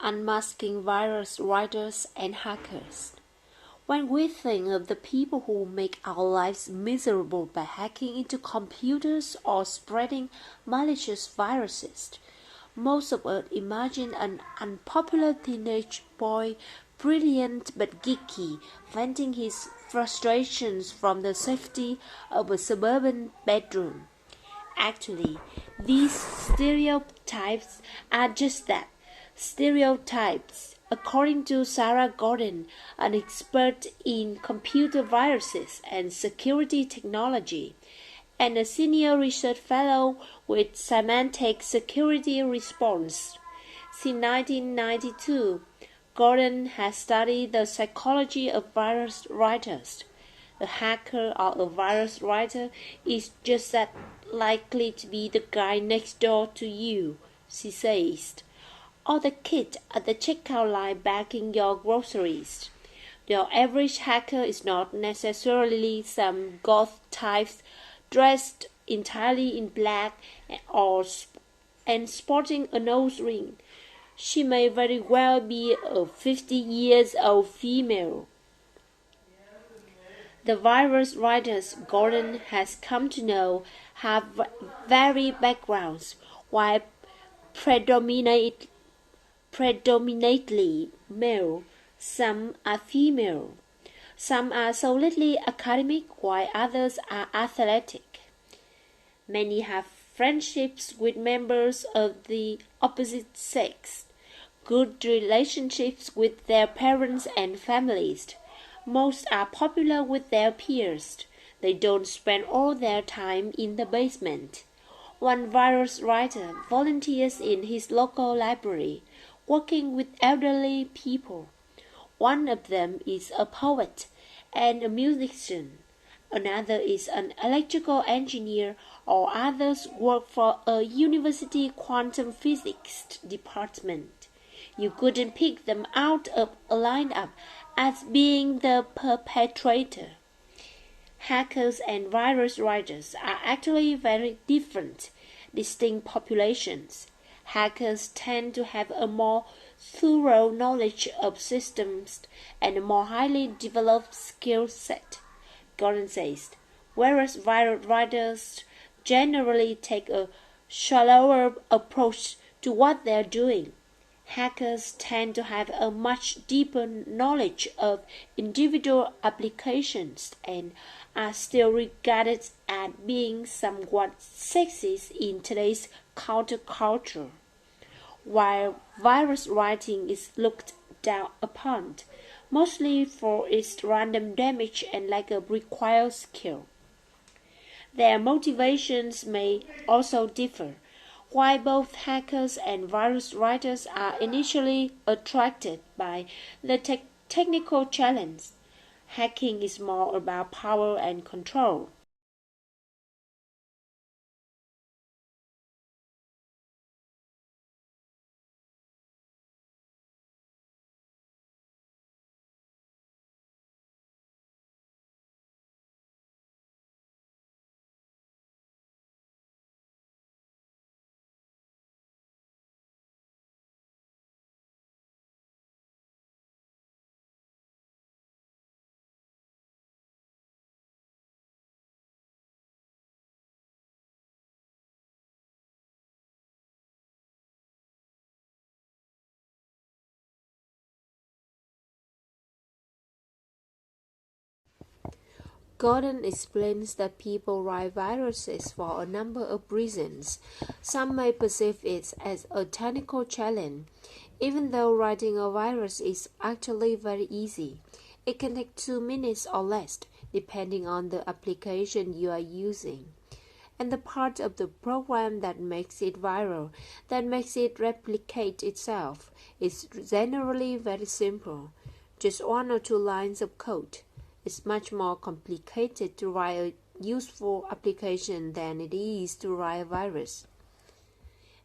Unmasking virus writers and hackers. When we think of the people who make our lives miserable by hacking into computers or spreading malicious viruses, most of us imagine an unpopular teenage boy, brilliant but geeky, venting his frustrations from the safety of a suburban bedroom. Actually, these stereotypes are just that, stereotypes. According to Sarah Gordon, an expert in computer viruses and security technology, and a senior research fellow with Semantic Security Response. Since 1992, Gordon has studied the psychology of virus writers. A hacker or a virus writer is just that likely to be the guy next door to you, she says, or the kid at the checkout line bagging your groceries. The average hacker is not necessarily some goth type dressed entirely in black and sporting a nose ring. She may very well be a 50-year-old female. The virus writers Gordon has come to know have varied backgrounds, while predominantly male, some are female. Some are solidly academic, while others are athletic. Many have friendships with members of the opposite sex, good relationships with their parents and families. Most are popular with their peers. They don't spend all their time in the basement. One virus writer volunteers in his local library, working with elderly people. One of them is a poet and a musician. Another is an electrical engineer, or others work for a university quantum physics department. You couldn't pick them out of a lineup as being the perpetrator. Hackers and virus writers are actually very different, distinct populations. Hackers tend to have a more thorough knowledge of systems and a more highly developed skill set, Gordon says, whereas virus writers generally take a shallower approach to what they are doing. Hackers tend to have a much deeper knowledge of individual applications and are still regarded as being somewhat sexist in today's counterculture, while virus writing is looked down upon, mostly for its random damage and lack of required skill. Their motivations may also differ. While both hackers and virus writers are initially attracted by the technical challenge, hacking is more about power and control. Gordon explains that people write viruses for a number of reasons. Some may perceive it as a technical challenge, even though writing a virus is actually very easy. It can take 2 minutes or less, depending on the application you are using, and the part of the program that makes it viral, that makes it replicate itself, is generally very simple, just 1 or 2 lines of code. It's much more complicated to write a useful application than it is to write a virus.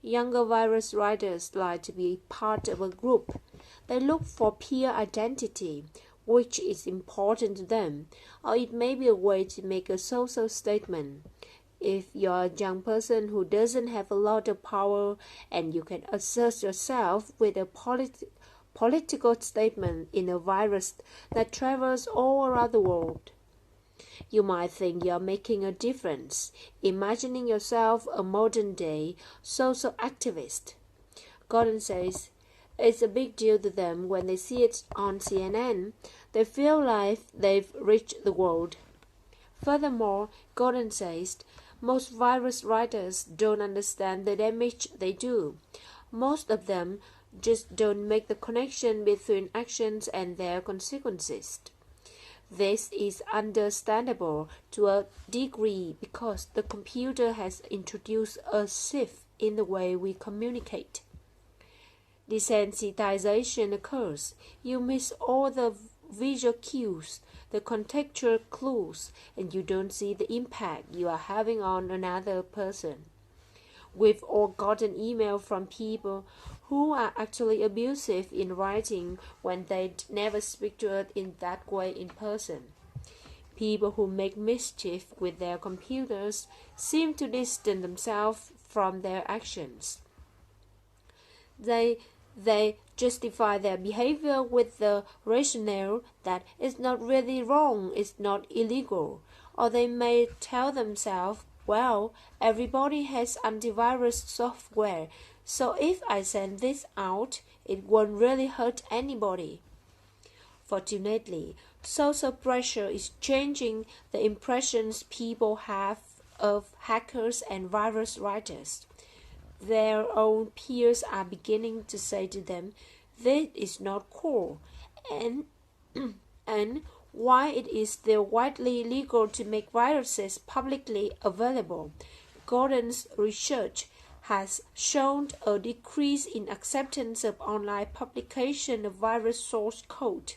Younger virus writers like to be part of a group. They look for peer identity, which is important to them, or it may be a way to make a social statement. If you're a young person who doesn't have a lot of power and you can assert yourself with a political statement in a virus that travels all around the world, you might think you're making a difference, imagining yourself a modern-day social activist. Gordon says, it's a big deal to them when they see it on CNN. They feel like they've reached the world. Furthermore, Gordon says, most virus writers don't understand the damage they do. Most of them just don't make the connection between actions and their consequences. This is understandable to a degree because the computer has introduced a shift in the way we communicate. Desensitization occurs. You miss all the visual cues, the contextual clues, and you don't see the impact you are having on another person. We've all gotten email from people who are actually abusive in writing when they never speak to us in that way in person. People who make mischief with their computers seem to distance themselves from their actions. They justify their behavior with the rationale that it's not really wrong, it's not illegal. Or they may tell themselves, well, everybody has antivirus software, so if I send this out, it won't really hurt anybody. Fortunately, social pressure is changing the impressions people have of hackers and virus writers. Their own peers are beginning to say to them, this is not cool, and why it is still widely legal to make viruses publicly available. Gordon's research has shown a decrease in acceptance of online publication of virus source code.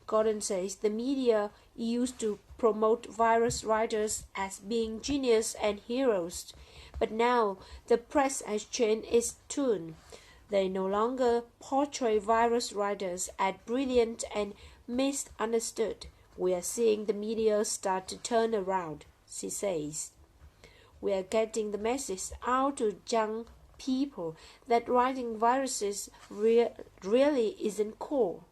Gordon says the media used to promote virus writers as being genius and heroes, but now the press has changed its tune. They no longer portray virus writers as brilliant and misunderstood. We are seeing the media start to turn around, she says. We are getting the message out to young people that writing viruses really isn't cool.